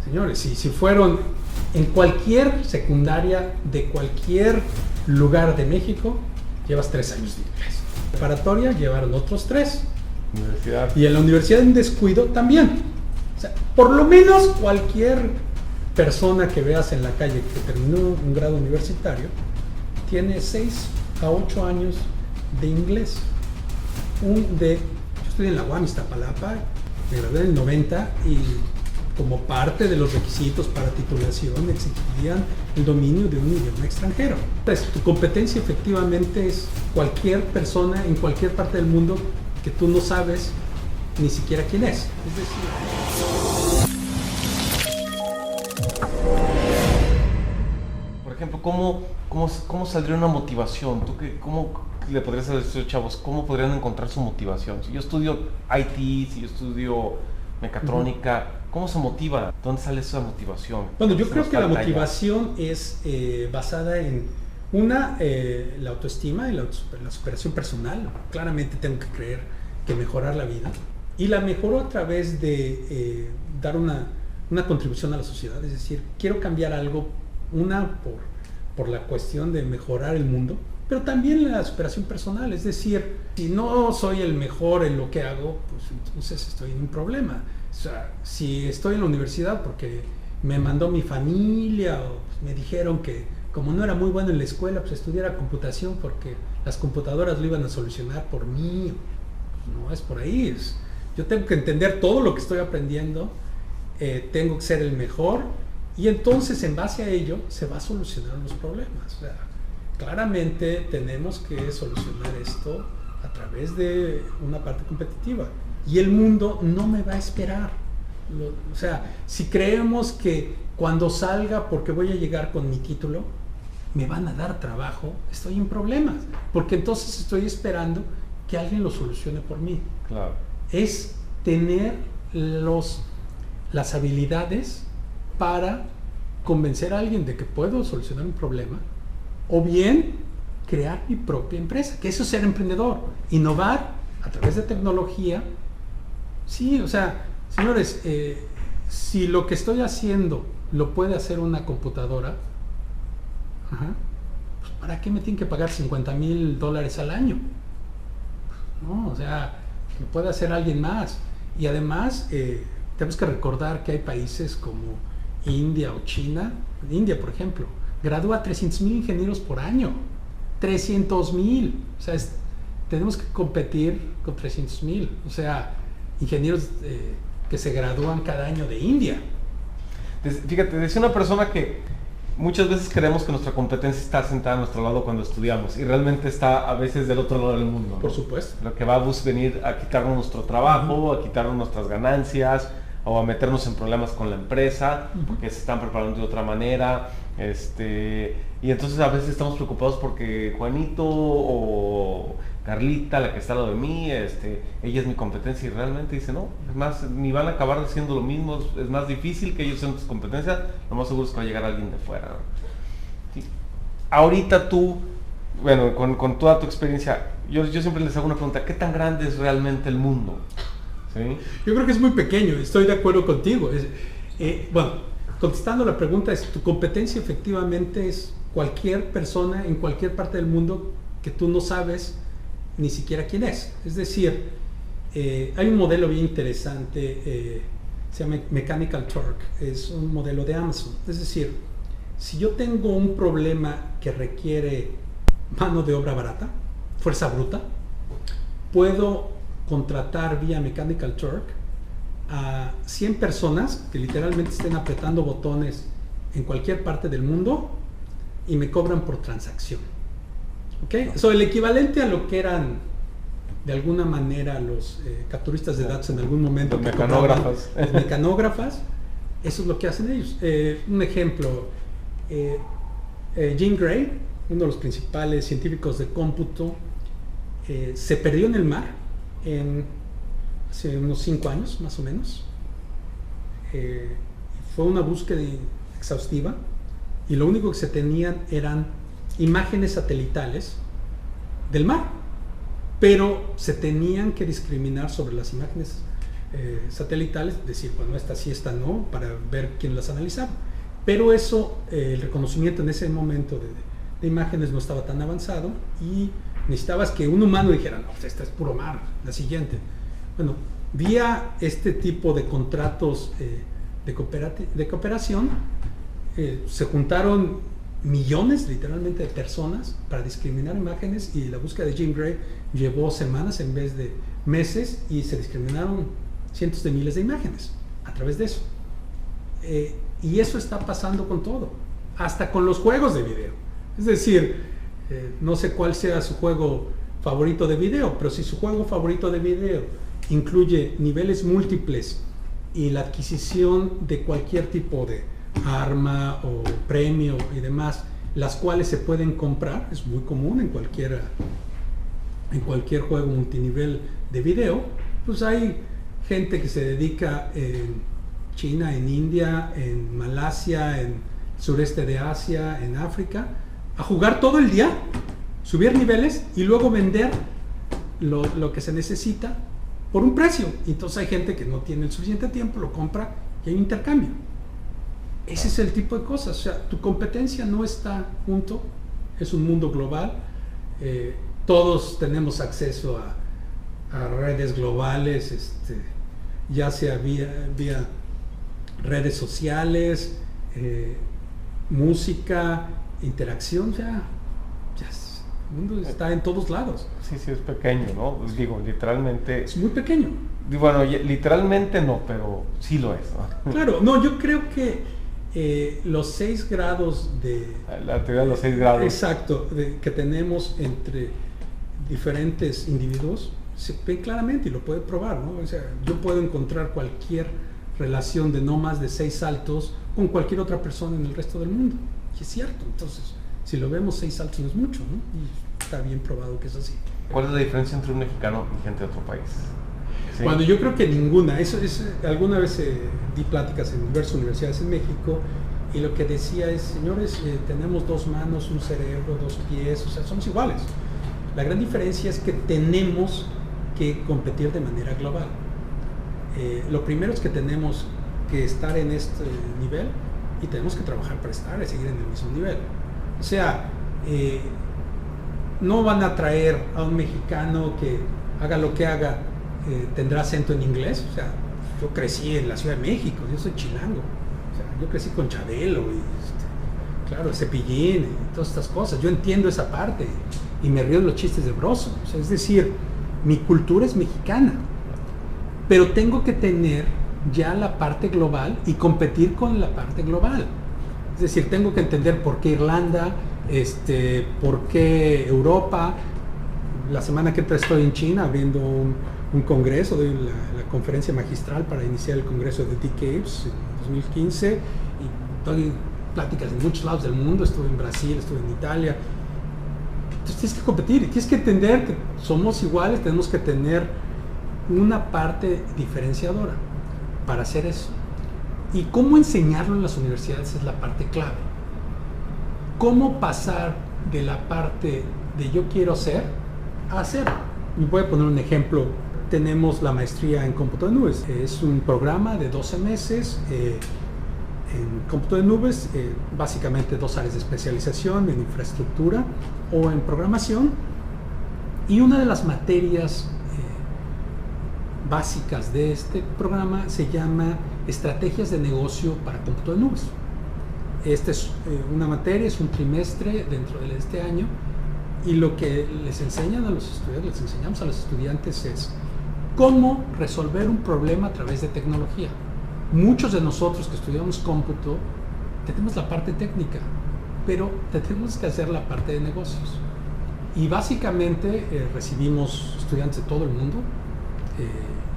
Señores, si fueron en cualquier secundaria de cualquier lugar de México, llevas 3 años de inglés. Preparatoria llevaron otros 3. Universidad. Y en la universidad en descuido también. O sea, por lo menos cualquier persona que veas en la calle que terminó un grado universitario tiene 6 a 8 años de inglés. Yo estoy en la UAM Iztapalapa, me gradué en el 90 y como parte de los requisitos para titulación exigían el dominio de un idioma extranjero. Entonces, tu competencia efectivamente es cualquier persona en cualquier parte del mundo que tú no sabes ni siquiera quién es. Es decir, por ejemplo, ¿cómo saldría una motivación? ¿Cómo le podrías decir a estos chavos? ¿Cómo podrían encontrar su motivación? Si yo estudio IT, si yo estudio mecatrónica, ¿cómo se motiva? ¿Dónde sale esa motivación? Bueno, yo creo que la motivación es basada en la autoestima y la superación personal. Claramente tengo que creer que mejorar la vida. Y la mejoro a través de dar una contribución a la sociedad. Es decir, quiero cambiar algo, por la cuestión de mejorar el mundo, pero también la superación personal. Es decir, si no soy el mejor en lo que hago, pues entonces estoy en un problema. O sea, si estoy en la universidad porque me mandó mi familia o me dijeron que como no era muy bueno en la escuela, pues estudiara computación porque las computadoras lo iban a solucionar por mí. No es por ahí. Yo tengo que entender todo lo que estoy aprendiendo, tengo que ser el mejor y entonces en base a ello se va a solucionar los problemas. O sea, claramente tenemos que solucionar esto a través de una parte competitiva y el mundo no me va a esperar. O sea, si creemos que cuando salga porque voy a llegar con mi título me van a dar trabajo, estoy en problemas, porque entonces estoy esperando que alguien lo solucione por mí. Claro. Es tener las habilidades para convencer a alguien de que puedo solucionar un problema o bien crear mi propia empresa, que eso es ser emprendedor, innovar a través de tecnología. Sí, o sea, señores, si lo que estoy haciendo lo puede hacer una computadora, pues ¿para qué me tienen que pagar $50,000 al año? No, o sea, lo puede hacer alguien más. Y además, tenemos que recordar que hay países como India o China. India, por ejemplo, gradúa 300,000 ingenieros por año. 300,000. O sea, tenemos que competir con 300,000. O sea, ingenieros que se gradúan cada año de India. Fíjate, decía una persona que muchas veces creemos que nuestra competencia está sentada a nuestro lado cuando estudiamos y realmente está a veces del otro lado del mundo, ¿no? Por supuesto. Lo que va a venir a quitarnos nuestro trabajo, a quitarnos nuestras ganancias o a meternos en problemas con la empresa porque se están preparando de otra manera. Y entonces a veces estamos preocupados porque Juanito o Carlita, la que está al lado de mí, ella es mi competencia y realmente dice no, es más, ni van a acabar haciendo lo mismo, es más difícil que ellos sean tus competencias, lo más seguro es que va a llegar alguien de fuera, ¿no? ¿Sí? Ahorita tú, bueno, con toda tu experiencia, yo siempre les hago una pregunta, ¿qué tan grande es realmente el mundo? ¿Sí? Yo creo que es muy pequeño, estoy de acuerdo contigo. Bueno, contestando la pregunta, tu competencia efectivamente es cualquier persona en cualquier parte del mundo que tú no sabes ni siquiera quién es. Es decir, hay un modelo bien interesante, se llama Mechanical Turk, es un modelo de Amazon. Es decir, si yo tengo un problema que requiere mano de obra barata, fuerza bruta, puedo contratar vía Mechanical Turk a 100 personas que literalmente estén apretando botones en cualquier parte del mundo y me cobran por transacción. ¿Okay? So, el equivalente a lo que eran de alguna manera los capturistas de datos en algún momento, los mecanógrafos. Los mecanógrafas, eso es lo que hacen ellos. Un ejemplo, Jean Grey, uno de los principales científicos de cómputo, se perdió en el mar hace unos 5 años más o menos. Fue una búsqueda exhaustiva y lo único que se tenían eran imágenes satelitales del mar, pero se tenían que discriminar sobre las imágenes satelitales, decir, bueno, esta sí, esta no, para ver quién las analizaba. Pero eso, el reconocimiento en ese momento de imágenes no estaba tan avanzado y necesitabas que un humano dijera, no, pues esta es puro mar, la siguiente. Bueno, vía este tipo de contratos de cooperación, se juntaron millones literalmente de personas para discriminar imágenes, y la búsqueda de Jim Gray llevó semanas en vez de meses, y se discriminaron cientos de miles de imágenes a través de eso. Y eso está pasando con todo, hasta con los juegos de video. Es decir, no sé cuál sea su juego favorito de video, pero si su juego favorito de video incluye niveles múltiples y la adquisición de cualquier tipo de arma o premio y demás, las cuales se pueden comprar, es muy común en cualquier juego multinivel de video, pues hay gente que se dedica en China, en India, en Malasia, en sureste de Asia, en África, a jugar todo el día, subir niveles y luego vender lo que se necesita por un precio. Entonces hay gente que no tiene el suficiente tiempo, lo compra y hay un intercambio. Ese es el tipo de cosas. O sea, tu competencia no está junto, es un mundo global. Todos tenemos acceso a redes globales, ya sea vía redes sociales, música, interacción, el mundo está en todos lados. Sí, sí, es pequeño, ¿no? Pues digo, literalmente... Es muy pequeño. Bueno, literalmente no, pero sí lo es, ¿no? Claro, no, yo creo que los 6 grados de... La teoría de los 6 grados. Exacto, que tenemos entre diferentes individuos, se ve claramente y lo puede probar, ¿no? O sea, yo puedo encontrar cualquier relación de no más de 6 saltos con cualquier otra persona en el resto del mundo. Y es cierto, entonces, si lo vemos, 6 saltos no es mucho, ¿no? Y está bien probado que es así. ¿Cuál es la diferencia entre un mexicano y gente de otro país? ¿Sí? Cuando yo creo que ninguna. Alguna vez di pláticas en diversas universidades en México, y lo que decía es, señores, tenemos 2 manos, un cerebro, 2 pies, o sea, somos iguales. La gran diferencia es que tenemos que competir de manera global. Lo primero es que tenemos que estar en este nivel y tenemos que trabajar para estar y seguir en el mismo nivel. O sea, no van a traer a un mexicano que haga lo que haga, tendrá acento en inglés. O sea, yo crecí en la Ciudad de México, yo soy chilango. O sea, yo crecí con Chabelo y claro, Cepillín y todas estas cosas. Yo entiendo esa parte y me río de los chistes de Broso. O sea, es decir, mi cultura es mexicana, pero tengo que tener ya la parte global y competir con la parte global. Es decir, tengo que entender por qué Irlanda, por qué Europa. La semana que entra estoy en China abriendo un congreso, doy la conferencia magistral para iniciar el congreso de Decaves en 2015, y doy pláticas en muchos lados del mundo. Estuve en Brasil, estuve en Italia. Entonces tienes que competir y tienes que entender que somos iguales, tenemos que tener una parte diferenciadora para hacer eso. Y cómo enseñarlo en las universidades es la parte clave. Cómo pasar de la parte de yo quiero ser a hacer. Y voy a poner un ejemplo. Tenemos la maestría en cómputo de nubes. Es un programa de 12 meses en cómputo de nubes, básicamente 2 áreas de especialización, en infraestructura o en programación. Y una de las materias básicas de este programa se llama Estrategias de Negocio para Cómputo de Nubes. Esta es una materia, es un trimestre dentro de este año, y lo que les enseñan a los estudiantes, les enseñamos a los estudiantes es cómo resolver un problema a través de tecnología. Muchos de nosotros que estudiamos cómputo tenemos la parte técnica, pero tenemos que hacer la parte de negocios. Y básicamente recibimos estudiantes de todo el mundo,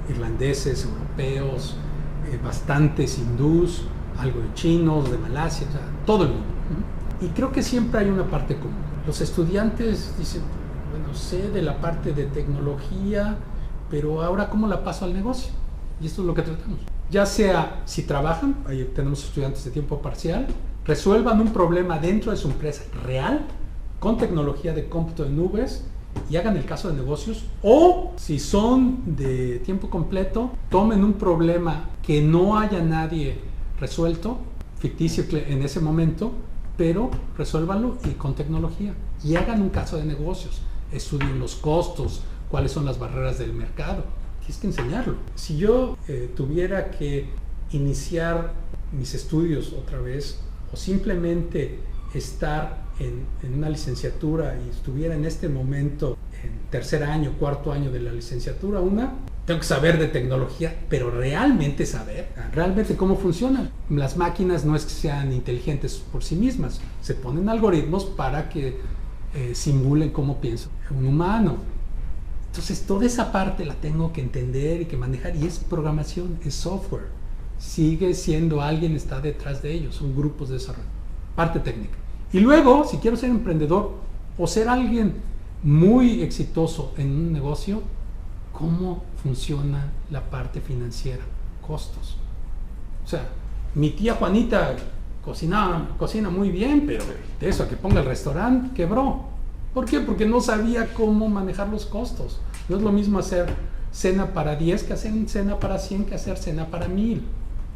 irlandeses, europeos, bastantes hindús, algo de chinos, de Malasia, o sea, todo el mundo. Y creo que siempre hay una parte común. Los estudiantes dicen, bueno, sé de la parte de tecnología, pero ahora ¿cómo la paso al negocio? Y esto es lo que tratamos. Ya sea si trabajan, ahí tenemos estudiantes de tiempo parcial, resuelvan un problema dentro de su empresa real, con tecnología de cómputo de nubes, y hagan el caso de negocios, o si son de tiempo completo, tomen un problema que no haya nadie resuelto, ficticio en ese momento, pero resuélvanlo y con tecnología, y hagan un caso de negocios, estudien los costos, cuáles son las barreras del mercado. Tienes que enseñarlo. Si yo tuviera que iniciar mis estudios otra vez, o simplemente estar en una licenciatura y estuviera en este momento en tercer año, cuarto año de la licenciatura, tengo que saber de tecnología, pero realmente saber, realmente cómo funcionan. Las máquinas no es que sean inteligentes por sí mismas, se ponen algoritmos para que simulen cómo piensa un humano. Entonces toda esa parte la tengo que entender y que manejar, y es programación, es software. Sigue siendo alguien está detrás de ellos, son grupos de desarrollo, parte técnica. Y luego, si quiero ser emprendedor o ser alguien muy exitoso en un negocio, ¿cómo funciona la parte financiera? Costos. O sea, mi tía Juanita cocina muy bien, pero de eso a que ponga el restaurante, quebró. ¿Por qué? Porque no sabía cómo manejar los costos. No es lo mismo hacer cena para 10 que hacer cena para 100 que hacer cena para 1000.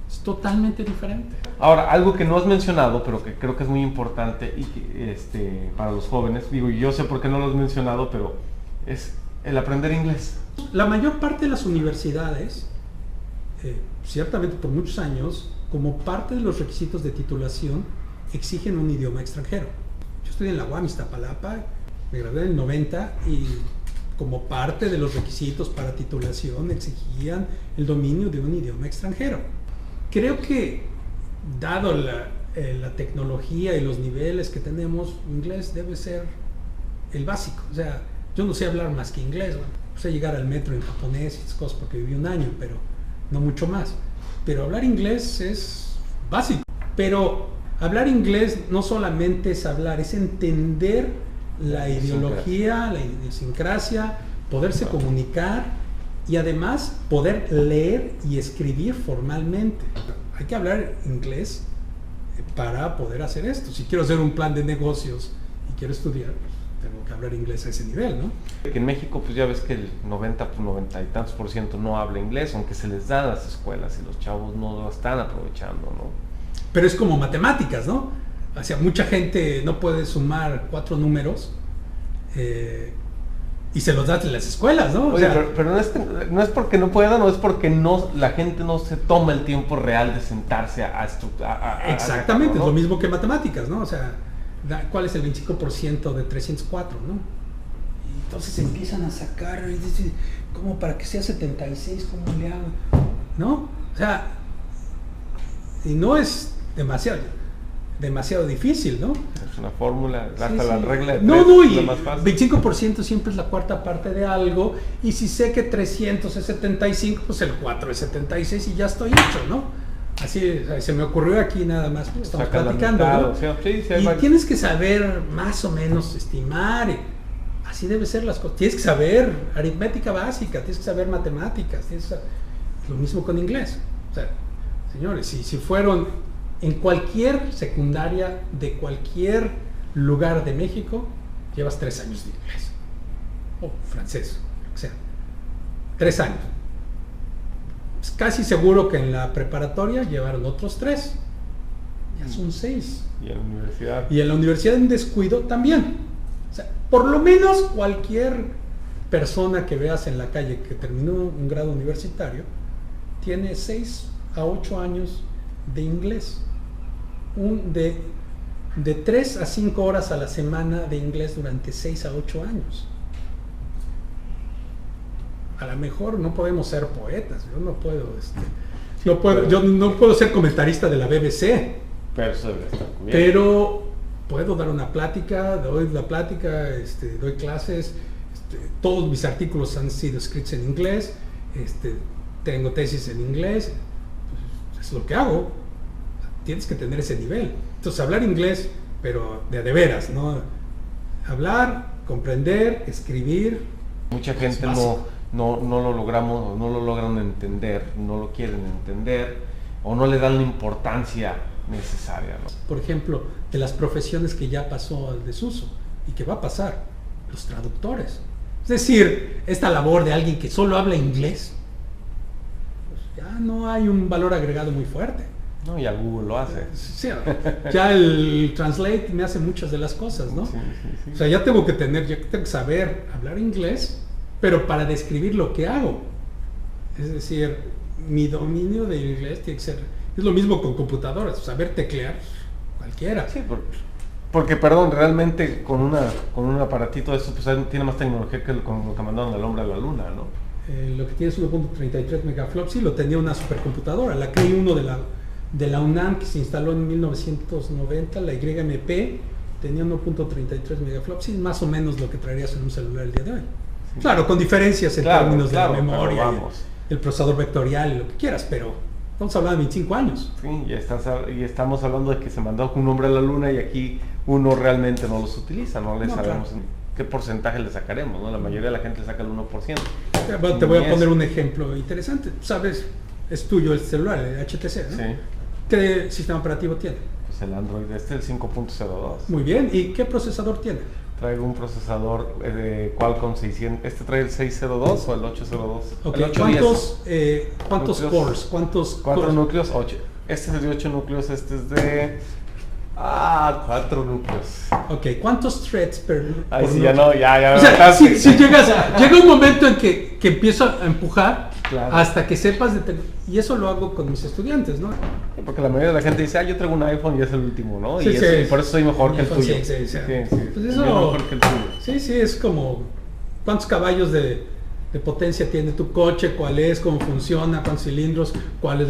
Es totalmente diferente. Ahora, algo que no has mencionado, pero que creo que es muy importante y que, para los jóvenes, digo, yo sé por qué no lo has mencionado, pero es el aprender inglés. La mayor parte de las universidades, ciertamente por muchos años, como parte de los requisitos de titulación, exigen un idioma extranjero. Yo estudié en la UAM Iztapalapa, me gradué en el 90 y como parte de los requisitos para titulación exigían el dominio de un idioma extranjero. Creo que, dado la tecnología y los niveles que tenemos, inglés debe ser el básico. O sea, yo no sé hablar más que inglés. Bueno, sé llegar al metro en japonés y esas cosas porque viví un año, pero no mucho más. Pero hablar inglés es básico. Pero hablar inglés no solamente es hablar, es entender la ideología, la idiosincrasia, poderse comunicar y además poder leer y escribir formalmente. Hay que hablar inglés para poder hacer esto. Si quiero hacer un plan de negocios y quiero estudiar, tengo que hablar inglés a ese nivel, ¿no? Que en México, pues ya ves que el 90 y tantos % no habla inglés, aunque se les da a las escuelas y los chavos no lo están aprovechando, ¿no? Pero es como matemáticas, ¿no? O sea, mucha gente no puede sumar 4 números y se los dan en las escuelas, ¿no? Oye, pero no es porque no puedan, no es porque la gente no se toma el tiempo real de sentarse a estudiar. Exactamente, ¿no? Es lo mismo que matemáticas, ¿no? O sea, ¿cuál es el 25% de 304, no? Y entonces empiezan a sacar, y dicen, ¿cómo para que sea 76? ¿Cómo le hago? ¿No? O sea, y no es demasiado difícil, ¿no? Es una fórmula, hasta la regla de 3 no, y es lo más fácil. 25% siempre es la cuarta parte de algo, y si sé que 300 es 75, pues el 4 es 76 y ya estoy hecho, ¿no? Así se me ocurrió aquí nada más, porque estamos platicando, ¿no? Sí, y tienes que saber más o menos estimar, así debe ser las cosas. Tienes que saber aritmética básica, tienes que saber matemáticas, lo mismo con inglés. O sea, señores, si fueron en cualquier secundaria de cualquier lugar de México, llevas 3 años de inglés o francés, o sea, 3 años. Es casi seguro que en la preparatoria llevaron otros 3, ya son 6. Y en la universidad. Y en la universidad en descuido también. O sea, por lo menos cualquier persona que veas en la calle que terminó un grado universitario tiene 6 a 8 años de inglés. De 3 a 5 horas a la semana de inglés durante 6 a 8 años. A lo mejor no podemos ser poetas, yo no puedo, yo no puedo ser comentarista de la BBC, pero eso debe estar cubierto. Pero puedo dar una plática, doy doy clases, todos mis artículos han sido escritos en inglés, tengo tesis en inglés, pues es lo que hago. Tienes que tener ese nivel. Entonces, hablar inglés, pero de veras, ¿no? Hablar, comprender, escribir. Mucha gente no lo logramos, no lo logran entender, no lo quieren entender, o no le dan la importancia necesaria, ¿no? Por ejemplo, de las profesiones que ya pasó al desuso y que va a pasar, los traductores. Es decir, esta labor de alguien que solo habla inglés, pues ya no hay un valor agregado muy fuerte. No, ya Google lo hace. Sí, ya el Translate me hace muchas de las cosas, ¿no? Sí, sí, sí. O sea, ya tengo que saber hablar inglés, pero para describir lo que hago. Es decir, mi dominio del inglés tiene que ser... Es lo mismo con computadoras, saber teclear cualquiera. Sí, porque perdón, realmente con un aparatito de eso pues tiene más tecnología que con lo que mandaron al hombre a la luna, ¿no? Lo que tiene es 1.33 megaflops, sí, lo tenía una supercomputadora, la Cray-1 de la UNAM, que se instaló en 1990, la YMP, tenía 1.33 megaflops, y más o menos lo que traerías en un celular el día de hoy. Sí. Claro, con diferencias en términos de la memoria, el procesador vectorial y lo que quieras, pero estamos hablando de 25 años. Sí, y estamos hablando de que se mandó un hombre a la luna y aquí uno realmente no los utiliza, no le sabemos qué porcentaje le sacaremos, ¿no? La mayoría de la gente le saca el 1%. Bueno, te voy a poner un ejemplo interesante. Sabes, es tuyo el celular, el HTC, ¿no? Sí. ¿Qué sistema operativo tiene? Pues el Android, el 5.02. Muy bien, ¿y qué procesador tiene? Traigo un procesador de Qualcomm 600. ¿Este trae el 602 o el 802? Okay. El 810. ¿Cuántos cores? ¿Cuatro núcleos? 8. Este es de 8 núcleos, este es de... 4 núcleos. Ok, ¿cuántos threads por sí, ya no, ya. O sea, si llega un momento en que empiezo a empujar, claro, hasta que sepas y eso lo hago con mis estudiantes, ¿no? Porque la mayoría de la gente dice, yo traigo un iPhone y es el último, ¿no? Sí, y por eso soy mejor que el tuyo. Sí. Pues eso, mejor que el tuyo. Sí, es como cuántos caballos de potencia tiene tu coche, cuál es, cómo funciona, cuántos cilindros, cuál es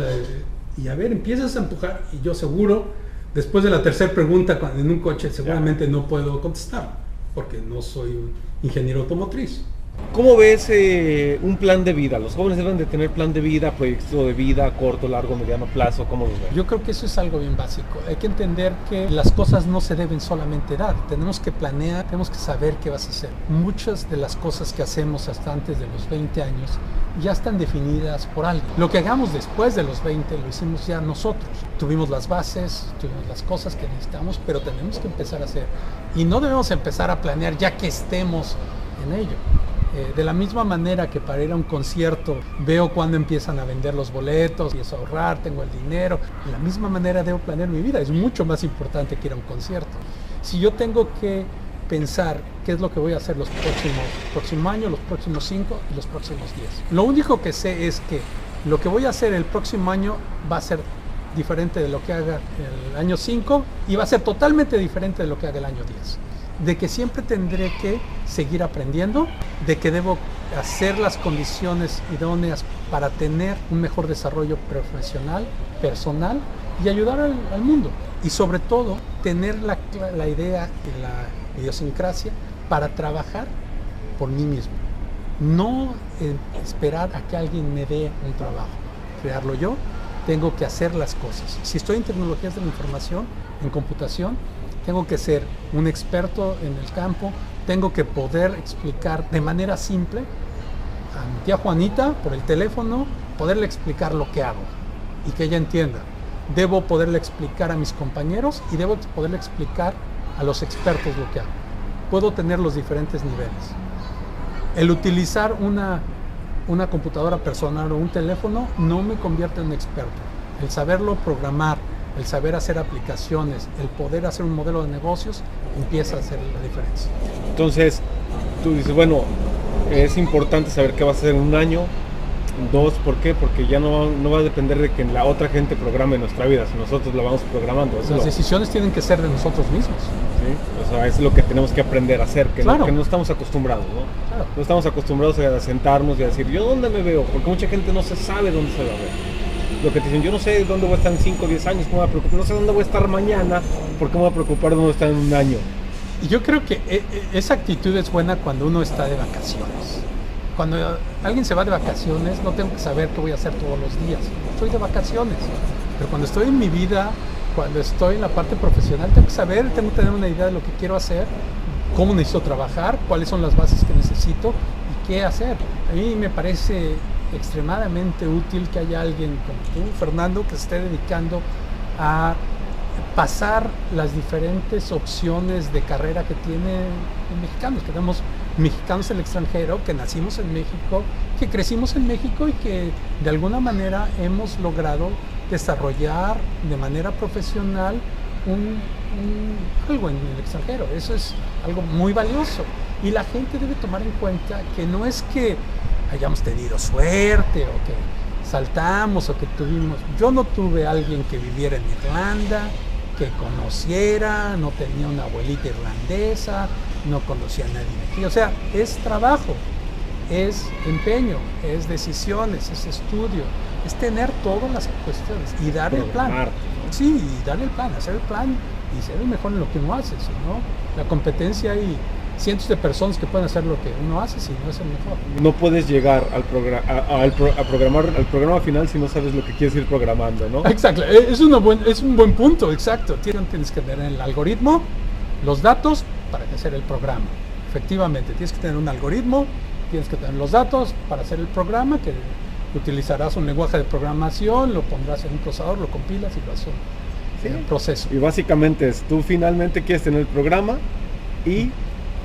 y a ver, empiezas a empujar y yo seguro, después de la tercera pregunta en un coche seguramente no puedo contestar, porque no soy un ingeniero automotriz. ¿Cómo ves un plan de vida? ¿Los jóvenes deben de tener plan de vida, proyecto de vida, corto, largo, mediano plazo? ¿Cómo los ves? Yo creo que eso es algo bien básico. Hay que entender que las cosas no se deben solamente dar. Tenemos que planear, tenemos que saber qué vas a hacer. Muchas de las cosas que hacemos hasta antes de los 20 años ya están definidas por alguien. Lo que hagamos después de los 20 lo hicimos ya nosotros. Tuvimos las bases, tuvimos las cosas que necesitamos, pero tenemos que empezar a hacer. Y no debemos empezar a planear ya que estemos en ello. De la misma manera que para ir a un concierto veo cuándo empiezan a vender los boletos, empiezo a ahorrar, tengo el dinero, de la misma manera debo planear mi vida. Es mucho más importante que ir a un concierto. Si yo tengo que pensar qué es lo que voy a hacer los próximo año, los próximos 5 y los próximos 10. Lo único que sé es que lo que voy a hacer el próximo año va a ser diferente de lo que haga el año 5 y va a ser totalmente diferente de lo que haga el año 10. De que siempre tendré que seguir aprendiendo, de que debo hacer las condiciones idóneas para tener un mejor desarrollo profesional, personal y ayudar al mundo. Y sobre todo, tener la idea y la idiosincrasia para trabajar por mí mismo. No esperar a que alguien me dé un trabajo, crearlo yo, tengo que hacer las cosas. Si estoy en tecnologías de la información, en computación, tengo que ser un experto en el campo, tengo que poder explicar de manera simple a mi tía Juanita por el teléfono, poderle explicar lo que hago y que ella entienda. Debo poderle explicar a mis compañeros y debo poderle explicar a los expertos lo que hago. Puedo tener los diferentes niveles. El utilizar una computadora personal o un teléfono no me convierte en un experto. El saberlo programar, el saber hacer aplicaciones, el poder hacer un modelo de negocios, empieza a hacer la diferencia. Entonces, tú dices, bueno, es importante saber qué va a hacer en un año. 2, ¿por qué? Porque ya no va a depender de que la otra gente programe nuestra vida, si nosotros la vamos programando. Las decisiones tienen que ser de nosotros mismos. ¿Sí? O sea, es lo que tenemos que aprender a hacer, que no estamos acostumbrados, ¿no? Claro. No estamos acostumbrados a sentarnos y a decir, ¿yo dónde me veo? Porque mucha gente no se sabe dónde se va a ver. Lo que te dicen, yo no sé dónde voy a estar en 5 o 10 años, ¿cómo me voy a preocupar? No sé dónde voy a estar mañana, ¿por qué me voy a preocupar de dónde estar en un año? Y yo creo que esa actitud es buena cuando uno está de vacaciones. Cuando alguien se va de vacaciones, no tengo que saber qué voy a hacer todos los días. Estoy de vacaciones. Pero cuando estoy en mi vida, cuando estoy en la parte profesional, tengo que saber, tengo que tener una idea de lo que quiero hacer, cómo necesito trabajar, cuáles son las bases que necesito y qué hacer. A mí me parece extremadamente útil que haya alguien como tú, Fernando, que se esté dedicando a pasar las diferentes opciones de carrera que tienen los mexicanos, que tenemos mexicanos en el extranjero, que nacimos en México, que crecimos en México y que de alguna manera hemos logrado desarrollar de manera profesional algo en el extranjero. Eso es algo muy valioso y la gente debe tomar en cuenta que no es que hayamos tenido suerte o que saltamos o que tuvimos. Yo no tuve alguien que viviera en Irlanda, que conociera, no tenía una abuelita irlandesa, no conocía a nadie de aquí. O sea, es trabajo, es empeño, es decisiones, es estudio, es tener todas las cuestiones y dar el plan. Sí, y dar el plan, hacer el plan y ser el mejor en lo que uno hace, ¿no? La competencia hay cientos de personas que pueden hacer lo que uno hace si no es el mejor. No puedes llegar al programar al programa final si no sabes lo que quieres ir programando, ¿no? Exacto, es un buen punto, exacto. Tienes que tener el algoritmo, los datos para hacer el programa. Efectivamente, tienes que tener un algoritmo, tienes que tener los datos para hacer el programa, que utilizarás un lenguaje de programación, lo pondrás en un procesador, lo compilas y lo haces un proceso. Y básicamente tú finalmente quieres tener el programa y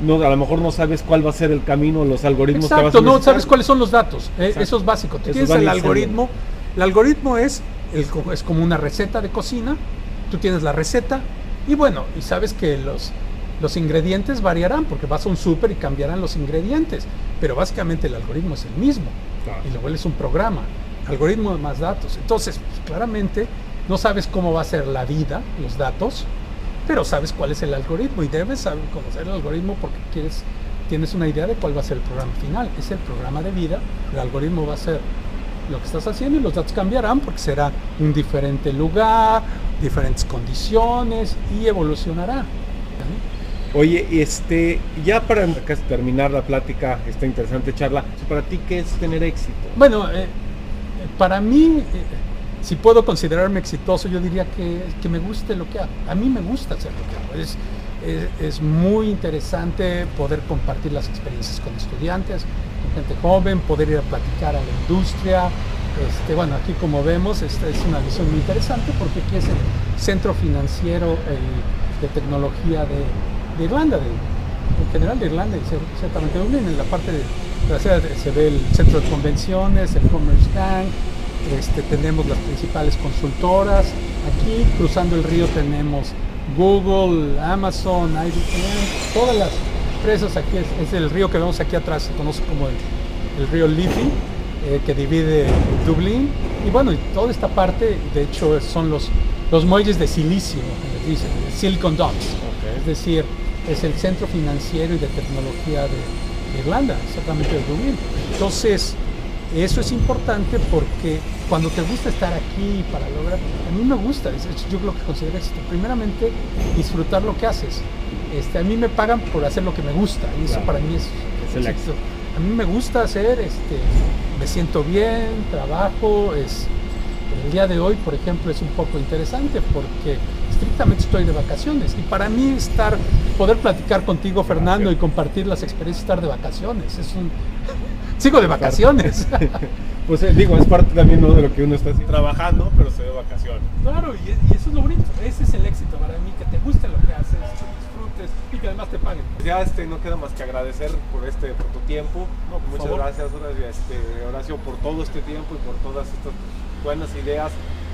a lo mejor no sabes cuál va a ser el camino, los algoritmos. Exacto, que vas a necesitar. No sabes cuáles son los datos, eso es básico. Tú tienes el algoritmo, el algoritmo es como una receta de cocina, tú tienes la receta y bueno, y sabes que los ingredientes variarán porque vas a un súper y cambiarán los ingredientes, pero básicamente el algoritmo es el mismo. Claro. Y luego es un programa, algoritmo más datos. Entonces, pues, claramente no sabes cómo va a ser la vida, los datos, pero sabes cuál es el algoritmo y debes saber conocer el algoritmo porque tienes una idea de cuál va a ser el programa final. Es el programa de vida, el algoritmo va a ser lo que estás haciendo y los datos cambiarán porque será un diferente lugar, diferentes condiciones y evolucionará. Oye, ya para terminar la plática, esta interesante charla, ¿para ti qué es tener éxito? Bueno, para mí, si puedo considerarme exitoso, yo diría que me guste lo que hago. A mí me gusta hacer lo que hago. Es muy interesante poder compartir las experiencias con estudiantes, con gente joven, poder ir a platicar a la industria. Bueno, aquí como vemos, esta es una visión muy interesante porque aquí es el centro financiero de tecnología de Irlanda, en general de Irlanda y ciertamente Dublín. En la parte trasera se ve el centro de convenciones, el Commerce Bank, tenemos las principales consultoras. Aquí cruzando el río tenemos Google, Amazon, IBM, todas las empresas. Aquí es el río que vemos aquí atrás, se conoce como el río Liffey, que divide Dublín. Y bueno, y toda esta parte, de hecho, son los muelles de silicio, como les dicen, Silicon Docks. Okay. Es decir, es el centro financiero y de tecnología de Irlanda, exactamente de Dublín. Entonces, eso es importante porque cuando te gusta estar aquí para lograr, a mí me gusta, yo lo que considero éxito, primeramente disfrutar lo que haces. A mí me pagan por hacer lo que me gusta y eso para mí es el éxito. A mí me gusta hacer, me siento bien, trabajo, el día de hoy, por ejemplo, es un poco interesante porque estrictamente estoy de vacaciones y para mí poder platicar contigo, Fernando, y compartir las experiencias, estar de vacaciones, sigo de vacaciones. Pues es parte también, ¿no?, de lo que uno está trabajando, pero se ve vacaciones. Claro, y eso es lo bonito, ese es el éxito para mí, que te guste lo que haces, que disfrutes y que además te paguen. Ya no queda más que agradecer por tu tiempo. No, muchas favor. Gracias, Horacio, por todo este tiempo y por todas estas buenas ideas.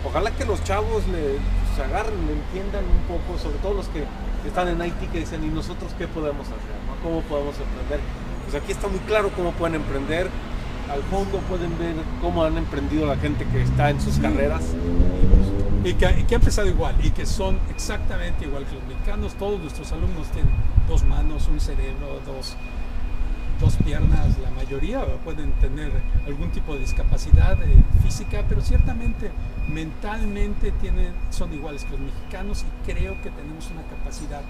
Ojalá que los chavos se agarren, entiendan un poco, sobre todo los que están en IT, que dicen, ¿y nosotros qué podemos hacer? ¿No? ¿Cómo podemos emprender? Pues aquí está muy claro cómo pueden emprender. Al fondo pueden ver cómo han emprendido la gente que está en sus carreras. Y que ha empezado igual, y que son exactamente igual que los mexicanos. Todos nuestros alumnos tienen 2 manos, un cerebro, dos piernas. La mayoría pueden tener algún tipo de discapacidad física, pero ciertamente mentalmente son iguales que los mexicanos y creo que tenemos una capacidad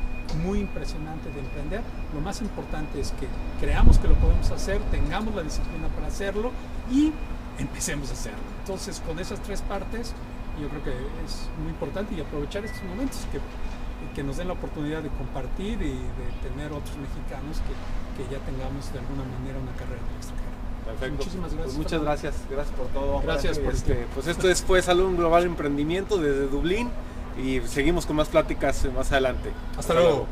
muy impresionante de emprender. Lo más importante es que creamos que lo podemos hacer, tengamos la disciplina para hacerlo y empecemos a hacerlo. Entonces, con esas 3 partes, yo creo que es muy importante y aprovechar estos momentos que nos den la oportunidad de compartir y de tener otros mexicanos que ya tengamos de alguna manera una carrera en el extranjero. Perfecto. Muchísimas gracias. Pues muchas gracias por todo. Gracias por pues esto fue Salón Global Emprendimiento desde Dublín y seguimos con más pláticas más adelante. Hasta luego.